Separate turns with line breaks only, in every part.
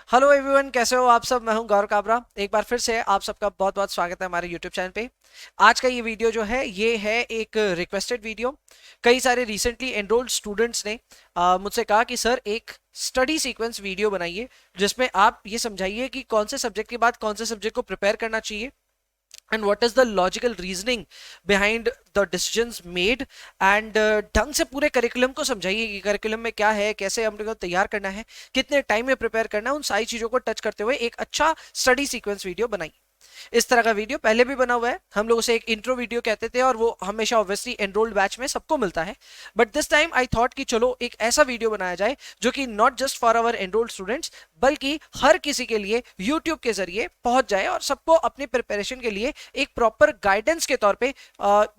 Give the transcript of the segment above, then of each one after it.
Hello everyone, कैसे हो आप सब। मैं हूं गौरव काबरा। एक बार फिर से आप सबका बहुत बहुत स्वागत है हमारे यूट्यूब चैनल पे। आज का ये वीडियो जो है ये है एक रिक्वेस्टेड वीडियो। कई सारे रिसेंटली एनरोल्ड स्टूडेंट्स ने मुझसे कहा कि सर एक स्टडी सीक्वेंस वीडियो बनाइए जिसमें आप ये समझाइए कि कौन से सब्जेक्ट के बाद कौन से सब्जेक्ट को प्रिपेयर करना चाहिए and what is the logical reasoning behind the decisions made and ढंग से पूरे करिकुलम को समझाइए कि करिकुलम में क्या है, कैसे हम लोगों को तैयार करना है, कितने टाइम में प्रिपेयर करना है। उन सारी चीजों को टच करते हुए एक अच्छा स्टडी सीक्वेंस वीडियो बनाइए। इस तरह का वीडियो पहले भी बना हुआ है, हम लोग उसे एक इंट्रो वीडियो कहते थे और वो हमेशा ऑब्वियसली एनरोल्ड बैच में सबको मिलता है। But this time I thought कि चलो एक ऐसा वीडियो बनाया जाए जो कि not just for our enrolled students बल्कि हर किसी के लिए यूट्यूब के जरिए पहुंच जाए और सबको अपने प्रिपरेशन के लिए एक प्रॉपर गाइडेंस के तौर पे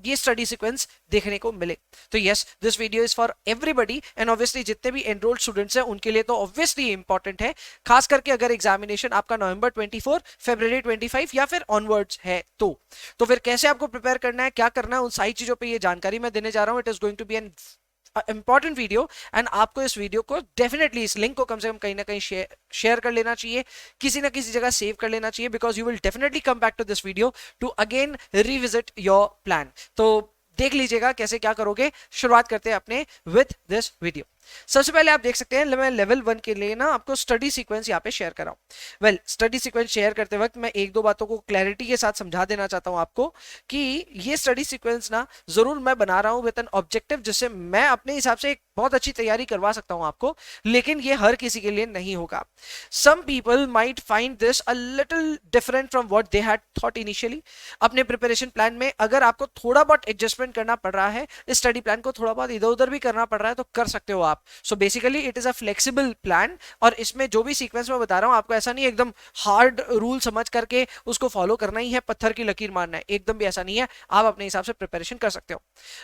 ये स्टडी सीक्वेंस देखने को मिले। तो yes, this video is for everybody and obviously जितने भी एनरोल्ड स्टूडेंट्स हैं उनके लिए तो ऑब्वियसली इंपॉर्टेंट है, खास करके अगर एग्जामिनेशन आपका नवंबर 24 फरवरी 25 या फिर ऑनवर्ड्स है तो फिर कैसे आपको प्रिपेयर करना है, क्या करना है, उन सारी चीजों पे ये जानकारी मैं देने जा रहा हूं। It is going to be an important video and आपको इस वीडियो को डेफिनेटली, इस लिंक को कम से कम कहीं ना कहीं शेयर कर लेना चाहिए, किसी ना किसी जगह सेव कर लेना चाहिए, because you will definitely come back to this video to again revisit your plan. तो देख लीजिएगा कैसे क्या करोगे। शुरुआत करते हैं अपने विद दिस वीडियो। सबसे पहले आप देख सकते हैं मैं लेवल 1 के लिए ना आपको स्टडी सीक्वेंस यहाँ पे शेयर कर रहा हूँ। वेल, स्टडी सीक्वेंस शेयर करते वक्त मैं एक दो बातों को क्लैरिटी के साथ समझा देना चाहता हूँ आपको कि ये स्टडी सीक्वेंस ना जरूर मैं बना रहा हूँ विद एन ऑब्जेक्टिव, जिससे मैं अपने हिसाब से एक बहुत अच्छी तैयारी करवा सकता हूँ आपको, लेकिन ये हर किसी के लिए नहीं होगा। Some people might find this a little different from what they had thought initially. अपने प्रिपरेशन प्लान में अगर आपको थोड़ा बहुत एडजस्टमेंट करना पड़ रहा है, स्टडी प्लान को थोड़ा बहुत इधर उधर भी करना पड़ रहा है, तो कर सकते हो आप। So basically it is a flexible plan और इसमें जो भी सीक्वेंस मैं बता रहा हूं आपको ऐसा नहीं एकदम हार्ड रूल समझ करके उसको फॉलो करना ही है, पत्थर की लकीर मारना है, एकदम भी ऐसा नहीं है। आप अपने हिसाब से प्रिपरेशन कर सकते हो।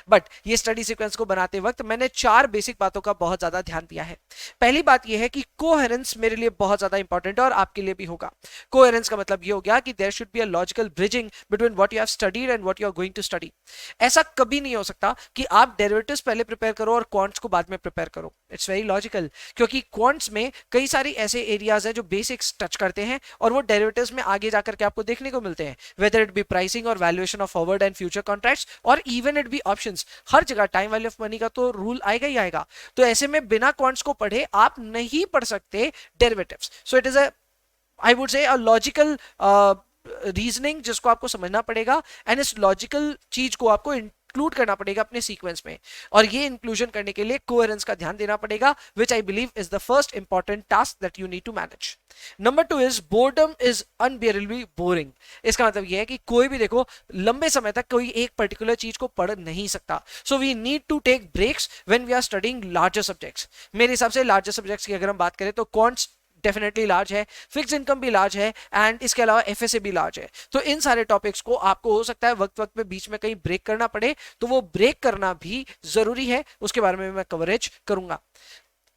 बट ये स्टडी सीक्वेंस को बनाते वक्त मैंने 4 बेसिक बातों का बहुत ज्यादा ध्यान दिया है। पहली बात यह है कि कोहेरेंस मेरे लिए बहुत ज्यादा इंपॉर्टेंट है और आपके लिए भी होगा। कोहेरेंस का मतलब ये हो गया कि there should be a logical bridging between what you have studied and what you are going to study. ऐसा कभी नहीं हो सकता कि आप डेरिवेटिव्स पहले प्रिपेयर करो और क्वांट्स को बाद में प्रिपेयर करो। इट्स वेरी लॉजिकल, क्योंकि क्वांट्स में कई सारी ऐसे एरियाज हैं जो बेसिक्स टच करते हैं और वो डेरिवेटिव्स में आगे जाकर के आपको देखने को मिलते हैं, वेदर इट बी प्राइसिंग और valuation of forward and future contracts और इवन इट बी ऑप्शंस। हर जगह टाइम वैल्यू ऑफ मनी का तो रूल आएगा ही आएगा। तो ऐसे में बिना क्वांट्स को पढ़े आप नहीं पढ़ सकते derivatives. So it is a, I would say, a logical reasoning जिसको आपको समझना पड़ेगा एंड इस लॉजिकल चीज को आपको इंक्लूड करना पड़ेगा अपने सीक्वेंस में। और ये इंक्लूजन करने के लिए कोहेरेंस का ध्यान देना पड़ेगा, which I believe is the first important task that you need to manage. Number 2 is boredom is unbearably boring. इसका मतलब यह है कि कोई भी देखो लंबे समय तक कोई एक पर्टिकुलर चीज को पढ़ नहीं सकता। So we need to take breaks when we are studying larger subjects. मेरे हिसाब से लार्जर सब्जेक्ट्स की अगर हम बात करें तो क्वांट्स डेफिनेटली लार्ज है, फिक्स इनकम भी लार्ज है एंड इसके अलावा एफएसए भी लार्ज है। तो इन सारे टॉपिक्स को आपको हो सकता है वक्त वक्त में बीच में कहीं ब्रेक करना पड़े, तो वो ब्रेक करना भी जरूरी है, उसके बारे में मैं कवरेज करूंगा।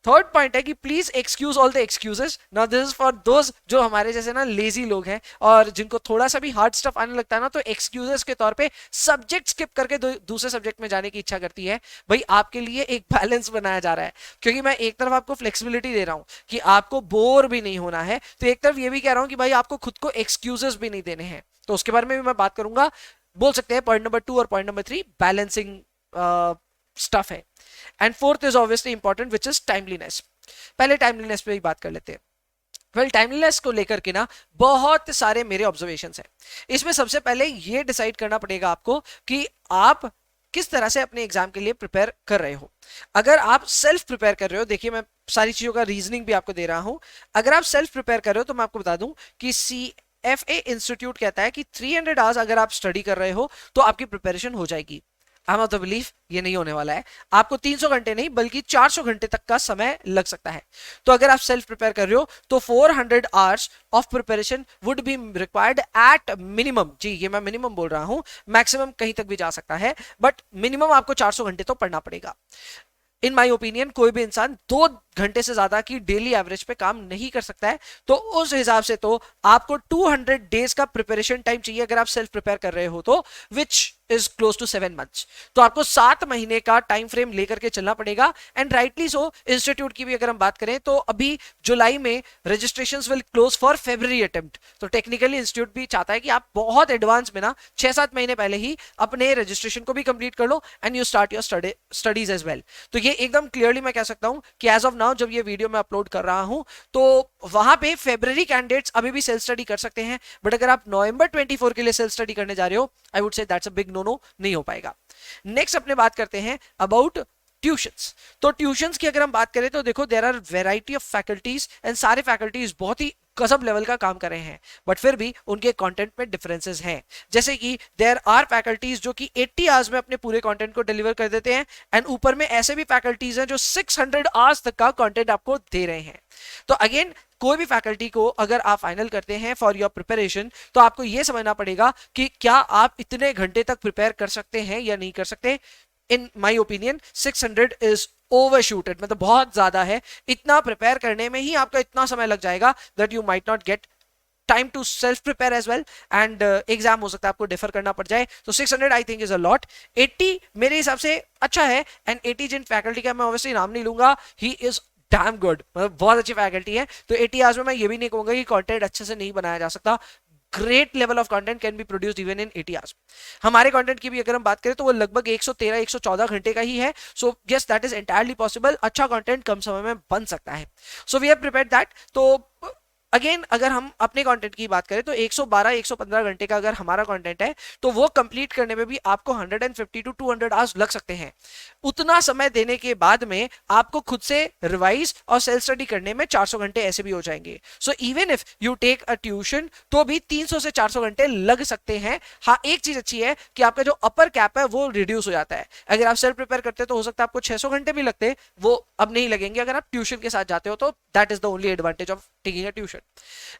थर्ड पॉइंट है कि please excuse all the excuses. Now this is for those जो हमारे जैसे ना लेजी लोग हैं और जिनको थोड़ा सा भी हार्ड स्टफ आने लगता है ना, तो एक्सक्यूजेस के तौर पे सब्जेक्ट स्किप करके दूसरे सब्जेक्ट में जाने की इच्छा करती है। भाई आपके लिए एक बैलेंस बनाया जा रहा है, क्योंकि मैं एक तरफ आपको फ्लेक्सिबिलिटी दे रहा हूं कि आपको बोर भी नहीं होना है, तो एक तरफ ये भी कह रहा हूं कि भाई आपको खुद को एक्सक्यूजेस भी नहीं देने हैं। तो उसके बारे में भी मैं बात करूंगा। बोल सकते हैं पॉइंट नंबर 2 और पॉइंट नंबर 3 बैलेंसिंग स्टफ है। And fourth is obviously important which is timeliness. पहले टाइमलीनेस पे ही बात कर लेते हैं। वेल, टाइमलीनेस को लेकर के ना बहुत सारे मेरे ऑब्जर्वेशंस हैं। इसमें सबसे पहले ये डिसाइड करना पड़ेगा आपको कि आप किस तरह से अपने एग्जाम के लिए प्रिपेयर कर रहे हो। अगर आप सेल्फ प्रिपेयर कर रहे हो, देखिए मैं सारी चीजों का रीजनिंग भी आपको दे रहा हूं। अगर आप सेल्फ प्रिपेयर कर रहे हो तो मैं आपको बता दूं कि CFA इंस्टीट्यूट कहता है कि 300 आवर्स अगर आप स्टडी कर रहे हो तो आपकी प्रिपरेशन हो जाएगी। I am of the belief ये नहीं होने वाला है। आपको 300 घंटे नहीं बल्कि 400 घंटे तक का समय लग सकता है। तो अगर आप सेल्फ प्रिपेयर कर रहे हो तो 400 hours of preparation would be required at minimum. जी, ये मैं मिनिमम बोल रहा हूं, मैक्सिमम कहीं तक भी जा सकता है, बट मिनिमम आपको 400 घंटे तो पढ़ना पड़ेगा। इन माई ओपिनियन कोई भी इंसान 2 घंटे से ज्यादा की डेली एवरेज पे काम नहीं कर सकता है। तो उस हिसाब से तो आपको 200 डेज का प्रिपरेशन टाइम चाहिए अगर आप सेल्फ प्रिपेयर कर रहे हो तो, which is close to 7 months. तो आपको 7 महीने का टाइम फ्रेम लेकर के चलना पड़ेगा। एंड राइटली सो, इंस्टीट्यूट की भी अगर हम बात करें तो अभी जुलाई में registrations will close for February attempt. तो टेक्निकली इंस्टीट्यूट भी चाहता है कि आप बहुत एडवांस में ना 6-7 महीने पहले ही अपने रजिस्ट्रेशन को भी कंप्लीट कर लो and you start your studies as well. तो ये एकदम क्लियरली मैं कह सकता हूं कि एज ऑफ नाउ जब ये वीडियो मैं अपलोड कर रहा हूं तो वहां पे फेब्रुअरी कैंडिडेट्स अभी भी सेल्फ स्टडी कर सकते हैं, बट अगर आप नवंबर 24 के लिए सेल्फ स्टडी करने जा रहे हो, I would say that's a big no, नहीं हो पाएगा। नेक्स्ट अपने बात करते हैं अबाउट ट्यूशंस। तो ट्यूशंस की अगर हम बात करें तो देखो, there are variety of faculties and सारे फैकल्टीज बहुत ही गजब लेवल का काम कर रहे हैं, बट फिर भी उनके कंटेंट में डिफरेंसेस हैं। जैसे कि देयर आर फैकल्टीज जो कि 80 आवर्स में अपने पूरे कंटेंट को डिलीवर कर देते हैं, एंड ऊपर में ऐसे भी फैकल्टीज हैं जो 600 आवर्स तक का कंटेंट आपको दे रहे हैं। तो अगेन, कोई भी फैकल्टी को अगर आप फाइनल करते हैं फॉर योर प्रिपरेशन, तो आपको यह समझना पड़ेगा कि क्या आप इतने घंटे तक प्रिपेयर कर सकते हैं या नहीं कर सकते। इन माई ओपिनियन 600 इज ओवरशूटेड, मतलब बहुत ज्यादा है। इतना प्रिपेयर करने में ही आपका इतना समय लग जाएगा that you might not get time to self prepare as well, and exam हो सकता है आपको डिफर करना पड़ जाए। तो 600 I think is a lot. 80 मेरे हिसाब से अच्छा है, एंड 80 जिन फैकल्टी का मैं ऑब्वियसली नाम नहीं लूंगा, ही इज डैम गुड, मतलब बहुत अच्छी फैकल्टी है। तो 80 आवर्स में मैं ये भी नहीं कहूंगा कि कंटेंट अच्छे से नहीं बनाया जा सकता। Great level of content can be produced even in 80 hours. हमारे कंटेंट की भी अगर हम बात करें तो वो लगभग 113-114 घंटे का ही है। So yes, that is entirely possible. अच्छा कंटेंट कम समय में बन सकता है। So we have prepared that. तो अगेन, अगर हम अपने कंटेंट की बात करें तो 112-115 घंटे का अगर हमारा कंटेंट है तो वो कंप्लीट करने में भी आपको 150 to 200 आवर्स लग सकते हैं। उतना समय देने के बाद में आपको खुद से रिवाइज और सेल्फ स्टडी करने में 400 घंटे ऐसे भी हो जाएंगे। So even if you take a tuition तो भी 300 से 400 घंटे लग सकते हैं। हाँ, एक चीज अच्छी है कि आपका जो अपर कैप है वो रिड्यूस हो जाता है। अगर आप सेल्फ प्रिपेयर करते तो हो सकता है आपको 600 घंटे भी लगते, वो अब नहीं लगेंगे अगर आप ट्यूशन के साथ जाते हो। तो that is the only advantage of taking a tuition.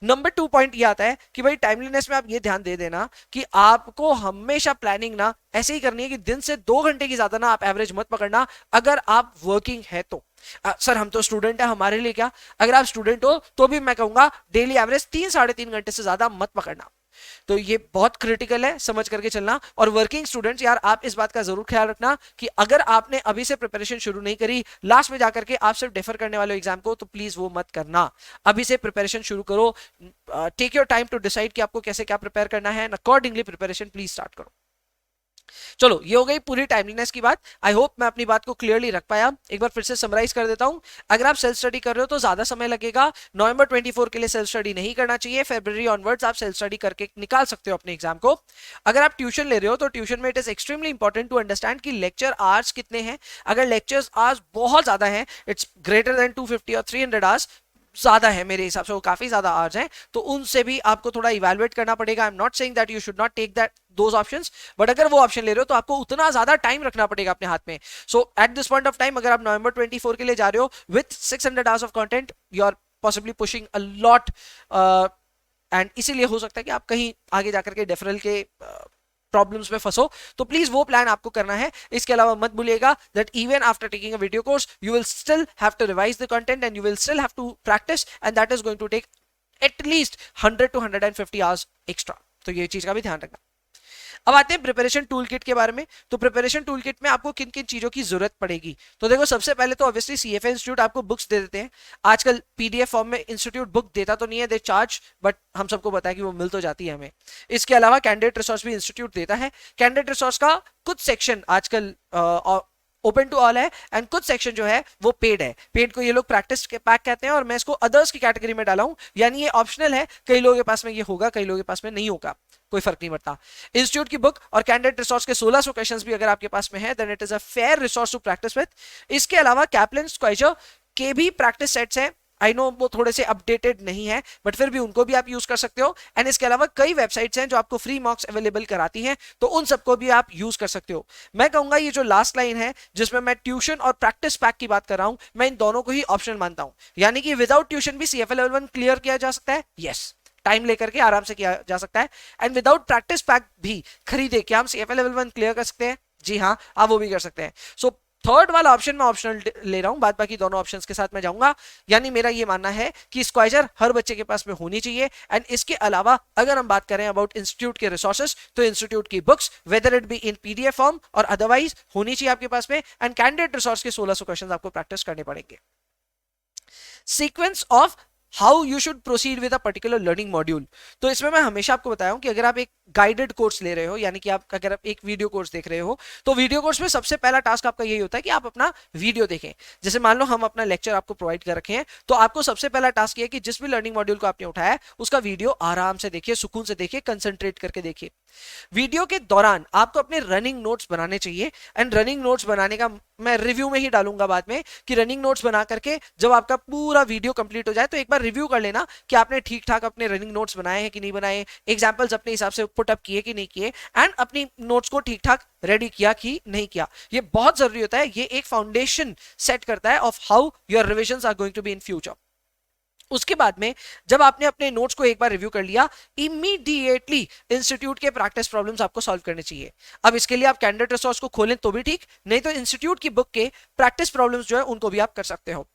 Number 2 point ये आता है कि भाई टाइमलीनेस में आप ये ध्यान दे देना कि आपको हमेशा प्लानिंग ना ऐसे ही करनी है कि दिन से 2 घंटे की ज्यादा ना आप एवरेज मत पकड़ना अगर आप वर्किंग है तो। सर हम तो स्टूडेंट है, हमारे लिए क्या? अगर आप स्टूडेंट हो तो भी मैं कहूंगा डेली एवरेज 3-3.5 घंटे से ज्यादा मत पकड़ना। तो ये बहुत क्रिटिकल है, समझ करके चलना। और वर्किंग स्टूडेंट्स यार, आप इस बात का जरूर ख्याल रखना कि अगर आपने अभी से प्रिपरेशन शुरू नहीं करी, लास्ट में जाकर के आप सिर्फ डिफर करने वाले एग्जाम को, तो प्लीज वो मत करना। अभी से प्रिपरेशन शुरू करो। Take your time to decide कि आपको कैसे क्या प्रिपेयर करना है, अकॉर्डिंगली प्रिपरेशन प्लीज स्टार्ट करो। चलो, ये हो गई पूरी टाइमलीनेस की बात। आई होप मैं अपनी बात को क्लियरली रख पाया। एक बार फिर से समराइज कर देता हूं। अगर आप सेल्फ स्टडी कर रहे हो तो ज्यादा समय लगेगा। नवंबर 24 के लिए सेल्फ स्टडी नहीं करना चाहिए। फरवरी ऑनवर्ड्स आप सेल्फ स्टडी करके निकाल सकते हो अपने एग्जाम को। अगर आप ट्यूशन ले रहे हो तो ट्यूशन में it is extremely important to understand कि लेक्चर आवर्स कितने हैं। अगर लेक्चर्स आवर्स बहुत ज्यादा है, इट्स ग्रेटर देन 250 और 300 आवर्स, ज्यादा है मेरे हिसाब से, वो काफी ज्यादा आवर्स हैं, तो उनसे भी आपको थोड़ा इवैल्यूएट करना पड़ेगा। I am not saying that you should not take that those options, but अगर वो ऑप्शन ले रहे हो तो आपको उतना ज्यादा टाइम रखना पड़ेगा अपने हाथ में। So at this point of time, अगर आप नवंबर 24 के लिए जा रहे हो विथ 600 hours of content, you are possibly pushing a lot, and इसीलिए हो सकता है कि आप कहीं आगे जाकर के डेफरल के प्रॉब्लम्स में फंसो। तो प्लीज वो प्लान आपको करना है। इसके अलावा मत भूलिएगा that even after taking a video course you will still have to revise the content and you will still have to practise, and that is going to take at least 100 to 150 hours extra. तो ये चीज का भी ध्यान रखना। अब आते हैं प्रिपरेशन टूल किट के बारे में। तो प्रिपरेशन टूल किट में आपको किन किन चीजों की जरूरत पड़ेगी? तो देखो, सबसे पहले तो ऑब्वियसली सीएफए इंस्टीट्यूट आपको बुक्स दे देते हैं। आजकल पीडीएफ फॉर्म में इंस्टीट्यूट बुक देता तो नहीं है, दे चार्ज, बट हम सबको पता है कि वो मिल तो जाती है हमें। इसके अलावा कैंडिडेट रिसोर्स भी इंस्टीट्यूट देता है। कैंडिडेट रिसोर्स का कुछ सेक्शन आजकल ओपन टू ऑल है, एंड कुछ सेक्शन जो है वो पेड है। पेड को ये लोग प्रैक्टिस के पैक कहते हैं, और मैं इसको अदर्स की कैटेगरी में डाला हूं, यानी ये ऑप्शनल है। कई लोगों के पास में ये होगा, कई लोगों के पास में नहीं होगा, कोई फर्क नहीं पड़ता। इंस्टीट्यूट की बुक और कैंडिडेट रिसोर्स के 1600 क्वेश्चंस भी अगर आपके पास में है, then it is a fair resource to practise with. इसके अलावा कैप्लन स्क्वाइजर के भी प्रैक्टिस सेट्स हैं। आई नो वो थोड़े से अपडेटेड नहीं है, बट फिर भी उनको भी आप यूज कर सकते हो। एंड इसके अलावा कई वेबसाइट्स हैं जो आपको फ्री मॉक्स अवेलेबल कराती हैं, तो उन सबको भी आप यूज कर सकते हो। मैं कहूंगा ये जो लास्ट लाइन है जिसमें मैं ट्यूशन और प्रैक्टिस पैक की बात कर रहा हूं, मैं इन दोनों को ही ऑप्शनल मानता हूं। यानी कि विदाउट ट्यूशन भी सीएफए लेवल 1 क्लियर किया जा सकता है। यस, टाइम लेकर के आराम से किया जा सकता है। एंड विदाउट प्रैक्टिस पैक भी खरीदे क्या हम सीएफए लेवल 1 क्लियर कर सकते हैं? जी हाँ, आप वो भी कर सकते हैं। सो थर्ड वाला ऑप्शन मैं ऑप्शनल ले रहा हूं, बाद बाकी दोनों ऑप्शंस के साथ मैं जाऊंगा। यानी मेरा ये मानना है कि स्क्वाइजर हर बच्चे के पास में होनी चाहिए। एंड इसके अलावा अगर हम बात करें अबाउट इंस्टीट्यूट के रिसोर्सेज, तो इंस्टीट्यूट की books whether it be in PDF form और अदरवाइज होनी चाहिए आपके पास में। एंड कैंडिडेट रिसोर्स के 1600 क्वेश्चन आपको प्रैक्टिस करने पड़ेंगे। Sequence of how you should proceed with a particular learning module. तो इसमें मैं हमेशा आपको बताया हूं कि अगर आप एक गाइडेड कोर्स ले रहे हो, यानी कि आप अगर आप एक वीडियो कोर्स देख रहे हो, तो वीडियो कोर्स में सबसे पहला टास्क आपका यही होता है कि आप अपना वीडियो देखें। जैसे मान लो हम अपना लेक्चर आपको प्रोवाइड कर रखे हैं, तो आपको सबसे पहला टास्क ये है कि जिस भी लर्निंग मॉड्यूल को आपने उठाया है उसका वीडियो आराम से देखिए, सुकून से देखिए, कंसंट्रेट करके देखिए। वीडियो के दौरान आपको अपने रनिंग नोट्स बनाने चाहिए। एंड रनिंग नोट्स बनाने का मैं रिव्यू में ही डालूंगा बाद में कि रनिंग नोट्स बना करके जब आपका पूरा वीडियो कंप्लीट हो जाए तो एक बार रिव्यू कर लेना कि आपने ठीक ठाक अपने रनिंग नोट्स बनाए हैं कि नहीं बनाए, एग्जांपल्स अपने हिसाब से पुट अप किए कि नहीं किए, एंड अपनी नोट्स को ठीक ठाक रेडी किया कि नहीं किया। ये बहुत जरूरी होता है, ये एक फाउंडेशन सेट करता है of how your revisions are going to be in future. उसके बाद में जब आपने अपने नोट्स को एक बार रिव्यू कर लिया, इमीडिएटली इंस्टीट्यूट के प्रैक्टिस प्रॉब्लम्स आपको सॉल्व करने चाहिए। अब इसके लिए आप कैंडिडेट रिसोर्स को खोलें तो भी ठीक, नहीं तो इंस्टीट्यूट की बुक के प्रैक्टिस प्रॉब्लम्स जो है उनको भी आप कर सकते हो।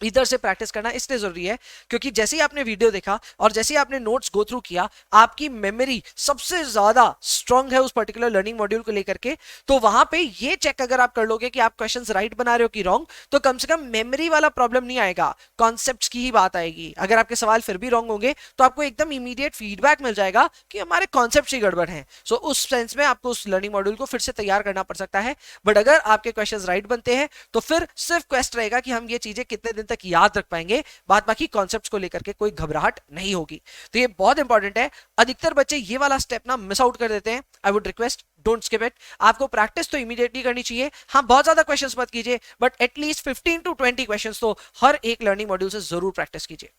इधर से प्रैक्टिस करना इसलिए जरूरी है क्योंकि जैसे ही आपने वीडियो देखा और जैसे ही आपने नोट्स गो थ्रू किया, आपकी मेमोरी सबसे ज्यादा स्ट्रांग है उस पर्टिकुलर लर्निंग मॉड्यूल को लेकर के। तो वहां पे ये चेक अगर आप कर लोगे कि आप क्वेश्चंस राइट बना रहे हो कि रॉन्ग, तो कम से कम मेमोरी वाला प्रॉब्लम नहीं आएगा, कॉन्सेप्ट्स की ही बात आएगी। अगर आपके सवाल फिर भी रॉन्ग होंगे तो आपको एकदम इमीडिएट फीडबैक मिल जाएगा कि हमारे कॉन्सेप्ट ही गड़बड़ है। सो उस सेंस में आपको उस लर्निंग मॉड्यूल को फिर से तैयार करना पड़ सकता है। बट अगर आपके क्वेश्चन राइट बनते हैं तो फिर सिर्फ क्वेश्चन रहेगा कि हम ये चीजें कितने दिन तक याद रख पाएंगे, बाद बाकी कॉन्सेप्ट्स को लेकर के कोई घबराहट नहीं होगी। तो ये बहुत इंपॉर्टेंट है। अधिकतर बच्चे ये वाला स्टेप ना मिस आउट कर देते हैं। I would request don't skip it. आपको प्रैक्टिस तो इमीडिएटली करनी चाहिए। हाँ, बहुत ज्यादा क्वेश्चंस मत कीजिए, बट एटलीस्ट 15 to 20 क्वेश्चंस तो हर एक लर्निंग मॉड्यूल से जरूर प्रैक्टिस कीजिए।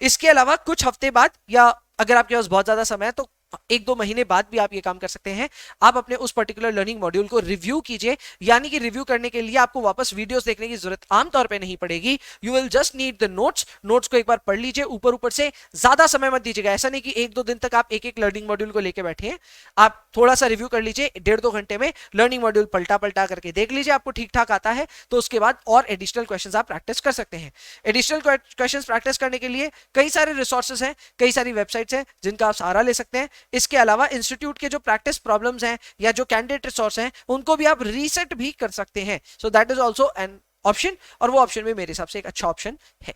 इसके अलावा कुछ हफ्ते बाद या अगर आपके पास बहुत ज्यादा समय है तो 1-2 महीने बाद भी आप ये काम कर सकते हैं। आप अपने उस पर्टिकुलर लर्निंग मॉड्यूल को रिव्यू कीजिए, यानी कि रिव्यू करने के लिए आपको वापस वीडियोस देखने की जरूरत आमतौर पे नहीं पड़ेगी। You will just need the notes को एक बार पढ़ लीजिए, ऊपर ऊपर से, ज्यादा समय मत दीजिएगा। ऐसा नहीं कि 1-2 दिन तक आप एक एक लर्निंग मॉड्यूल को लेकर बैठे हैं। आप थोड़ा सा रिव्यू कर लीजिए, 1.5-2 घंटे में लर्निंग मॉड्यूल पलटा पलटा करके देख लीजिए, आपको ठीक ठाक आता है तो उसके बाद और एडिशनल क्वेश्चंस आप प्रैक्टिस कर सकते हैं। एडिशनल क्वेश्चंस प्रैक्टिस करने के लिए कई सारे रिसोर्सेज हैं, कई सारी वेबसाइट्स हैं जिनका आप सहारा ले सकते हैं। इसके अलावा इंस्टीट्यूट के जो प्रैक्टिस प्रॉब्लम्स हैं या जो कैंडिडेट रिसोर्स हैं उनको भी आप रीसेट भी कर सकते हैं। So that is also an option, और वो ऑप्शन भी मेरे हिसाब से एक अच्छा ऑप्शन है।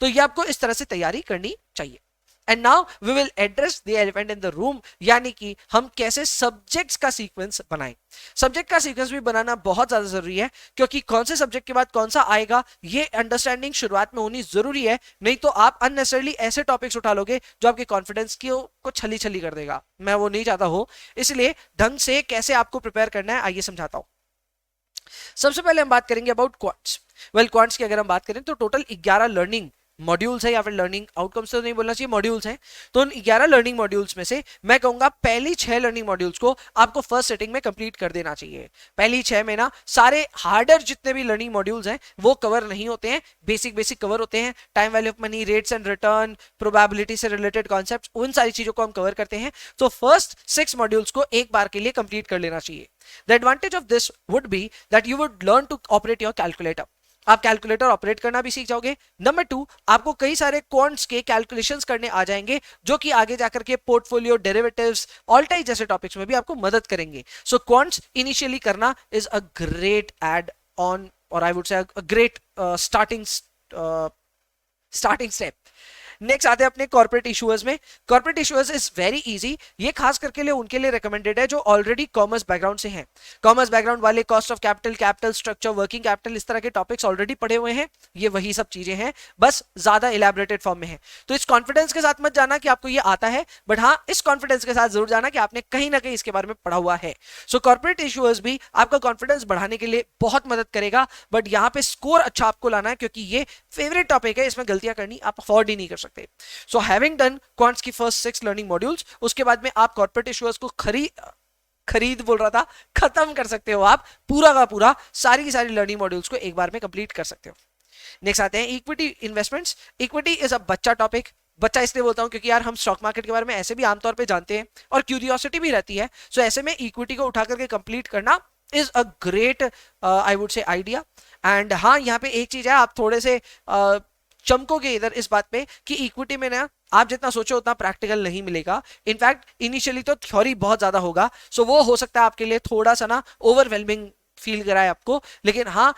तो ये आपको इस तरह से तैयारी करनी चाहिए। And now we will address the elephant in the room, यानी कि हम कैसे सब्जेक्ट्स का सीक्वेंस बनाएं। सब्जेक्ट का सीक्वेंस भी बनाना बहुत ज्यादा जरूरी है क्योंकि कौन से सब्जेक्ट के बाद कौन सा आएगा ये अंडरस्टैंडिंग शुरुआत में होनी जरूरी है। नहीं तो आप अननेसेसरली ऐसे टॉपिक्स उठा लोगे जो आपके कॉन्फिडेंस को छली छली कर देगा। मैं वो नहीं चाहता हूं, इसलिए ढंग से कैसे आपको प्रिपेयर करना है आइए समझाता हूं। सबसे पहले हम बात करेंगे अबाउट क्वांट्स। वेल, क्वांट्स की अगर हम बात करें तो टोटल 11 लर्निंग मॉड्यूल्स है, या फिर लर्निंग आउटकम्स तो नहीं बोलना चाहिए, मॉड्यूल्स हैं। तो उन 11 लर्निंग मॉड्यूल्स में से मैं कहूंगा पहली 6 लर्निंग मॉड्यूल्स को आपको फर्स्ट सेटिंग में कंप्लीट कर देना चाहिए। पहली 6 में ना सारे हार्डर जितने भी लर्निंग मॉड्यूल्स हैं वो कवर नहीं होते हैं, बेसिक कवर होते हैं। Time value of money, rates and return, probability से रिलेटेड कॉन्सेप्ट, उन सारी चीजों को हम कवर करते हैं। तो फर्स्ट 6 मॉड्यूल्स को एक बार के लिए कंप्लीट कर लेना चाहिए। The advantage of this would be that you would learn to operate your calculator. आप कैलकुलेटर ऑपरेट करना भी सीख जाओगे। नंबर 2, आपको कई सारे क्वांट्स के कैलकुलेशंस करने आ जाएंगे जो कि आगे जाकर के पोर्टफोलियो, डेरिवेटिव्स, ऑल्टाई जैसे टॉपिक्स में भी आपको मदद करेंगे। सो क्वांट्स इनिशियली करना is a great add on, और I would say a great starting step. Next आते हैं अपने कॉर्पोरेट इशूअर्स में। Corporate issuers is very easy. ये खास करके लिए उनके लिए रिकमेंडेड है जो ऑलरेडी कॉमर्स बैकग्राउंड से हैं। कॉमर्स बैकग्राउंड वाले cost of capital, capital structure, working capital, इस तरह के टॉपिक्स ऑलरेडी पढ़े हुए हैं। ये वही सब चीजें हैं, बस ज्यादा इलेबोरेटेड फॉर्म में है। तो इस कॉन्फिडेंस के साथ मत जाना कि आपको ये आता है, बट हाँ इस कॉन्फिडेंस के साथ जरूर जाना कि आपने कहीं ना कहीं इसके बारे में पढ़ा हुआ है। सो कॉर्पोरेट इशूअर्स भी आपका कॉन्फिडेंस बढ़ाने के लिए बहुत मदद करेगा, बट यहाँ पे स्कोर अच्छा आपको लाना है क्योंकि ये फेवरेट टॉपिक है, इसमें गलतियां करनी आप अफोर्ड ही नहीं कर सकते। सो हैविंग डन क्वांट्स की फर्स्ट 6 लर्निंग मॉड्यूल्स, उसके बाद में आप कॉर्पोरेट इशूअर्स को खत्म कर सकते हो। आप पूरा का पूरा सारी की सारी लर्निंग मॉड्यूल्स को एक बार में कंप्लीट कर सकते हो। नेक्स्ट आते हैं equity investments. Equity is a बच्चा टॉपिक। बच्चा इसलिए बोलता हूं क्योंकि यार हम स्टॉक मार्केट के बारे में ऐसे भी आमतौर पे जानते हैं और क्यूरियोसिटी भी रहती है। सो ऐसे में इक्विटी को उठा करके कंप्लीट करना is a great I would से आइडिया। एंड हाँ, यहाँ पे एक चीज है, आप थोड़े से चमकोगे इधर इस बात पे कि इक्विटी में ना आप जितना सोचो उतना प्रैक्टिकल नहीं मिलेगा। इनफैक्ट इनिशियली तो थ्योरी बहुत ज्यादा होगा, सो वो हो सकता है आपके लिए थोड़ा सा ना ओवरवेलमिंग फील कराए आपको। लेकिन हाँ,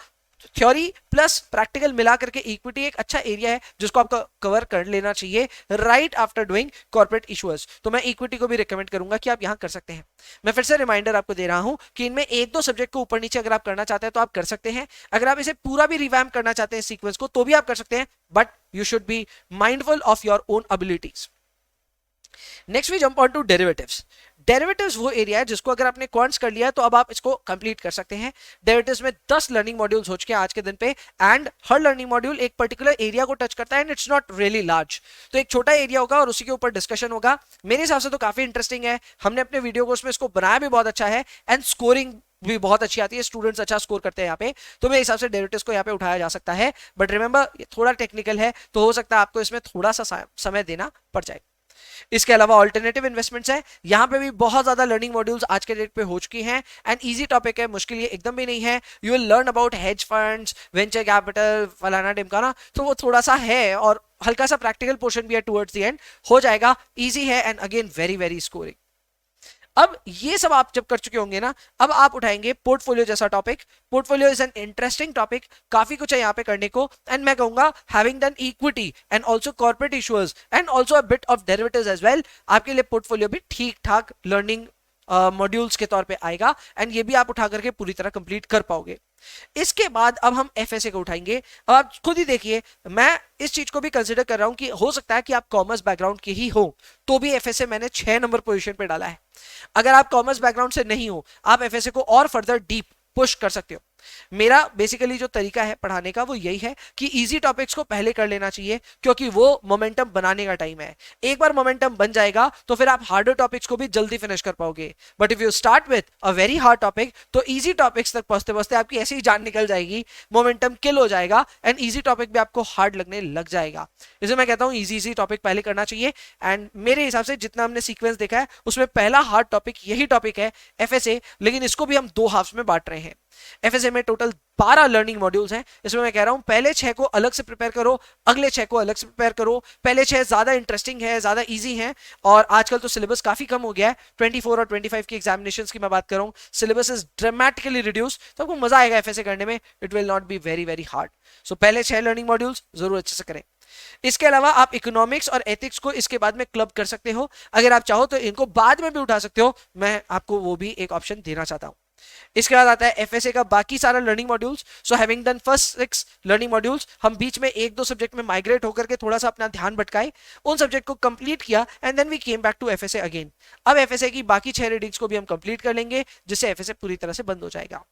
थ्योरी प्लस प्रैक्टिकल मिला करके इक्विटी एक अच्छा एरिया है जिसको आपको कवर कर लेना चाहिए right after doing corporate issuers. तो मैं इक्विटी को भी रिकमेंड करूंगा कि आप यहां कर सकते हैं। मैं फिर से रिमाइंडर आपको दे रहा हूं कि इनमें एक दो सब्जेक्ट को ऊपर नीचे अगर आप करना चाहते हैं तो आप कर सकते हैं। अगर आप इसे पूरा भी रिवैम्प करना चाहते हैं सीक्वेंस को तो भी आप कर सकते हैं, but you should be mindful of your own abilities. Next we jump on to derivatives. Derivatives वो एरिया है जिसको अगर आपने क्वांट्स कर लिया तो अब आप इसको कंप्लीट कर सकते हैं। डेरिवेटिव्स में 10 लर्निंग मॉड्यूल्स हो चुके हैं आज के दिन पे, एंड हर लर्निंग मॉड्यूल एक पर्टिकुलर एरिया को टच करता है and it's not really large. तो एक छोटा एरिया होगा और उसी के ऊपर डिस्कशन होगा। मेरे हिसाब से तो काफी इंटरेस्टिंग है। हमने अपने वीडियो को उसमें इसको बनाया भी बहुत अच्छा है एंड स्कोरिंग भी बहुत अच्छी आती है, स्टूडेंट्स अच्छा स्कोर करते हैं यहाँ पे। तो मेरे हिसाब से डेरिवेटिव्स को यहाँ पे उठाया जा सकता है, बट रिमेंबर ये थोड़ा टेक्निकल है तो हो सकता है आपको इसमें थोड़ा सा समय देना पड़ जाए। इसके अलावा ऑल्टरनेटिव इन्वेस्टमेंट्स है, यहां पे भी बहुत ज्यादा लर्निंग मॉड्यूल्स आज के डेट पे हो चुकी हैं एंड इजी टॉपिक है, मुश्किल ये एकदम भी नहीं है। You will learn about hedge funds, venture capital, फलाना ढिमकाना, तो वो थोड़ा सा है और हल्का सा प्रैक्टिकल पोर्शन भी है टुवर्ड्स द एंड, हो जाएगा, इजी है and again very very scoring. अब ये सब आप जब कर चुके होंगे ना, अब आप उठाएंगे पोर्टफोलियो जैसा topic. Portfolio is an interesting topic, काफी कुछ है यहाँ पे करने को, एंड मैं कहूंगा having done equity and also corporate issuers and also a bit of derivatives as well, आपके लिए पोर्टफोलियो भी ठीक ठाक लर्निंग मॉड्यूल्स के तौर पे आएगा एंड ये भी आप उठा करके पूरी तरह कंप्लीट कर पाओगे। इसके बाद अब हम एफएसए को उठाएंगे। अब आप खुद ही देखिए, मैं इस चीज को भी कंसिडर कर रहा हूं कि हो सकता है कि आप कॉमर्स बैकग्राउंड के ही हो तो भी एफएसए मैंने 6 नंबर पोजीशन पे डाला है। अगर आप कॉमर्स बैकग्राउंड से नहीं हो, आप एफएसए को और फर्दर डीप पुश कर सकते हो। मेरा बेसिकली जो तरीका है पढ़ाने का वो यही है कि इजी टॉपिक्स को पहले कर लेना चाहिए क्योंकि वो मोमेंटम बनाने का टाइम है। एक बार मोमेंटम बन जाएगा तो फिर आप हार्डर टॉपिक्स को भी जल्दी फिनिश कर पाओगे। But if you start with a very hard topic तो इजी टॉपिक्स तक पहुंचते पहुंचते आपकी ऐसी ही जान निकल जाएगी, मोमेंटम किल हो जाएगा एंड इजी टॉपिक भी आपको हार्ड लगने लग जाएगा। इसलिए मैं कहता हूं इजी टॉपिक पहले करना चाहिए एंड मेरे हिसाब से जितना हमने सीक्वेंस देखा है उसमें पहला हार्ड टॉपिक यही टॉपिक है एफएसए, लेकिन इसको भी हम 2 हाफ्स में बांट रहे हैं। एफएसए में टोटल 12 लर्निंग मॉड्यूल्स हैं। इसमें मैं कह रहा हूं पहले 6 को अलग से प्रिपेयर करो, अगले 6 को अलग से प्रिपेयर करो। पहले 6 ज्यादा इंटरेस्टिंग है, ज्यादा इजी है और आजकल तो सिलेबस काफी कम हो गया है। 24 और 25 की एग्जामिनेशंस की मैं बात कर रहा हूं, सिलेबस इज ड्रामेटिकली रिड्यूस, तो आपको मजा आएगा एफएसए करने में। It will not be very very hard. So पहले 6 लर्निंग मॉड्यूल्स जरूर अच्छे से करें। इसके अलावा आप इकोनॉमिक्स और एथिक्स को इसके बाद में क्लब कर सकते हो, अगर आप चाहो तो इनको बाद में भी उठा सकते हो, मैं आपको वो भी एक ऑप्शन देना चाहता हूं। इसके बाद आता है एफएसए का बाकी सारा learning modules. So having done first 6 learning modules, हम बीच में 1-2 सब्जेक्ट में माइग्रेट होकर के थोड़ा सा अपना ध्यान भटकाए, उन सब्जेक्ट को कंप्लीट किया and then we came back to FSA again. अब एफएसए की बाकी 6 रीडिंग्स को भी हम कंप्लीट कर लेंगे जिससे एफएसए पूरी तरह से बंद हो जाएगा।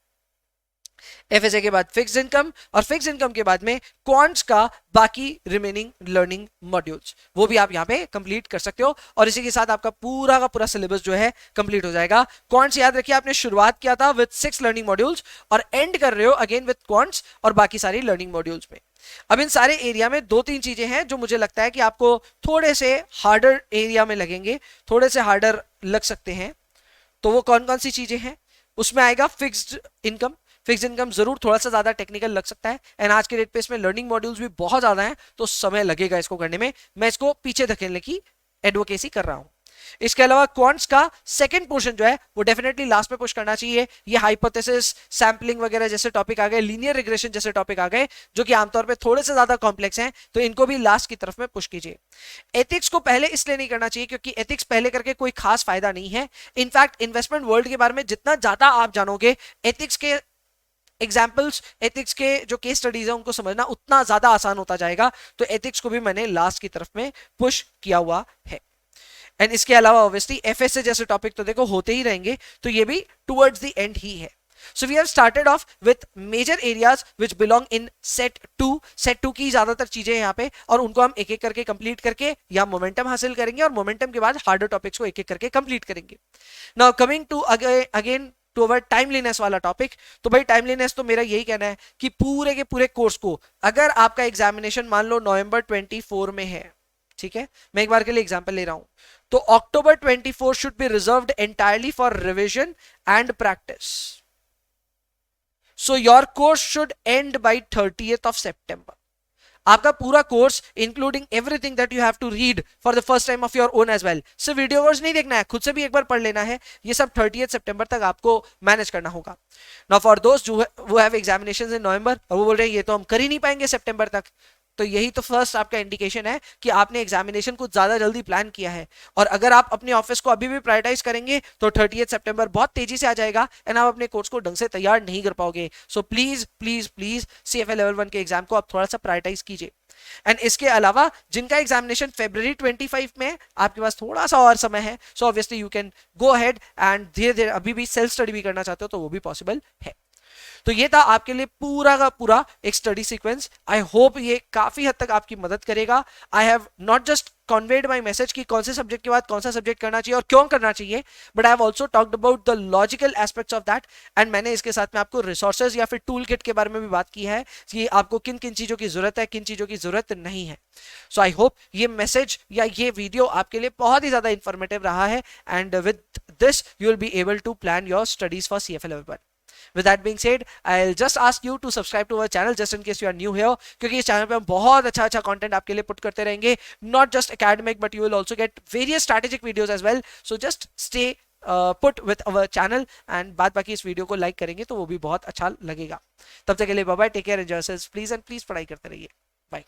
एफएसए के बाद फिक्स्ड इनकम और फिक्स्ड इनकम के बाद में क्वांट्स का बाकी रिमेनिंग लर्निंग मॉड्यूल्स, वो भी आप यहां पे कंप्लीट कर सकते हो और इसी के साथ आपका पूरा का पूरा सिलेबस जो है कंप्लीट हो जाएगा। क्वांट्स याद रखिए आपने शुरुआत किया था विद 6 लर्निंग मॉड्यूल्स और एंड कर रहे हो अगेन विद क्वांट्स और बाकी सारी लर्निंग मॉड्यूल्स में। अब इन सारे एरिया में 2-3 चीजें हैं जो मुझे लगता है कि आपको थोड़े से हार्डर एरिया में लगेंगे, थोड़े से हार्डर लग सकते हैं। तो वो कौन कौन सी चीजें हैं? उसमें आएगा फिक्स्ड इनकम। फिक्स्ड इनकम जरूर थोड़ा सा ज्यादा टेक्निकल लग सकता है एंड आज के डेट पे इसमें लर्निंग मॉड्यूल्स भी बहुत ज्यादा हैं तो समय लगेगा इसको करने में। मैं इसको पीछे धकेलने की एडवोकेसी कर रहा हूं। इसके अलावा क्वांट्स का सेकंड पोर्शन जो है वो डेफिनेटली लास्ट में पुश करना चाहिए। ये हाइपोथेसिस, सैंपलिंग वगैरह जैसे टॉपिक आ गए, लीनियर रिग्रेशन जैसे टॉपिक आ गए जो कि आमतौर पे थोड़े से ज्यादा कॉम्प्लेक्स हैं, तो इनको भी लास्ट की तरफ में पुश कीजिए। एथिक्स को पहले इसलिए नहीं करना चाहिए क्योंकि एथिक्स पहले करके कोई खास फायदा नहीं है। इनफैक्ट इन्वेस्टमेंट वर्ल्ड के बारे में जितना ज्यादा आप जानोगे, एथिक्स के एग्जाम्पल्स, एथिक्स के जो केस स्टडीज है उनको समझना उतना ज्यादा आसान होता जाएगा। तो एथिक्स को भी मैंने लास्ट की तरफ में पुश किया हुआ है। एंड इसके अलावा ऑब्वियसली एफएसए जैसे टॉपिक तो देखो होते ही रहेंगे, तो ये भी टुवर्ड्स द एंड ही है। So we have started off with major areas which belong in set 2. set 2 की ज्यादातर चीजें यहाँ पे और उनको हम एक एक करके कंप्लीट करके या मोमेंटम हासिल करेंगे और मोमेंटम के बाद हार्डर टॉपिक्स को एक एक करके कंप्लीट करेंगे। Now coming to again to our timeliness वाला टॉपिक। तो भाई टाइमलीनेस तो मेरा यही कहना है कि पूरे के पूरे कोर्स को, अगर आपका एग्जामिनेशन मान लो नवंबर 24 में है, ठीक है, मैं एक बार के लिए एग्जांपल ले रहा हूं, तो October 24 should be reserved entirely for revision and practice. So your course should end by 30th of September. आपका पूरा course including everything that you have to read for the first time of your own as well, सिर्फ video वर्स नहीं देखना है, खुद से भी एक बार पढ़ लेना है। ये सब 30th सितंबर तक आपको मैनेज करना होगा। नाउ फॉर दोस्त वो हैव एग्जामिनेशंस इन नवंबर और वो बोल रहे हैं ये तो हम कर ही नहीं पाएंगे सितंबर तक, तो यही तो फर्स्ट आपका इंडिकेशन है कि आपने एग्जामिनेशन कुछ ज्यादा जल्दी प्लान किया है। और अगर आप अपने ऑफिस को अभी भी प्रायोरिटाइज करेंगे तो 30th सितंबर बहुत तेजी से आ जाएगा एंड आप अपने कोर्स को ढंग से तैयार नहीं कर पाओगे। So please please please CFA level 1 के एग्जाम को आप थोड़ा सा प्रायोरिटाइज कीजिए। एंड इसके अलावा जिनका एग्जामिनेशन February 25 में है, आपके पास थोड़ा सा और समय है, so obviously you can go ahead and धीरे धीरे अभी भी सेल्फ स्टडी भी करना चाहते हो तो वो भी पॉसिबल है। तो ये था आपके लिए पूरा का पूरा एक स्टडी सीक्वेंस। आई होप ये काफी हद तक आपकी मदद करेगा। I have not just conveyed my message कि कौन से सब्जेक्ट के बाद कौन सा सब्जेक्ट करना चाहिए और क्यों करना चाहिए, but I have also talked about the logical aspects of that. And मैंने इसके साथ में आपको रिसोर्सेज या फिर टूल किट के बारे में भी बात की है कि आपको किन किन चीजों की जरूरत है, किन चीजों की जरूरत नहीं है। सो आई होप ये मैसेज या ये वीडियो आपके लिए बहुत ही ज्यादा इंफॉर्मेटिव रहा है and with this you will be able to plan your studies for CFA level 1। With that being said, I'll just ask you to subscribe to our channel just in case you are new here, क्योंकि इस channel पे हम बहुत अच्छा content आपके लिए put करते रहेंगे, not just academic but you will also get various strategic videos as well. So just stay put with our channel and बाद बाकी इस वीडियो को लाइक करेंगे तो वो भी बहुत अच्छा लगेगा। तब तक के लिए bye bye, take care, enjoy yourselves please and please पढ़ाई करते रहिए। बाय।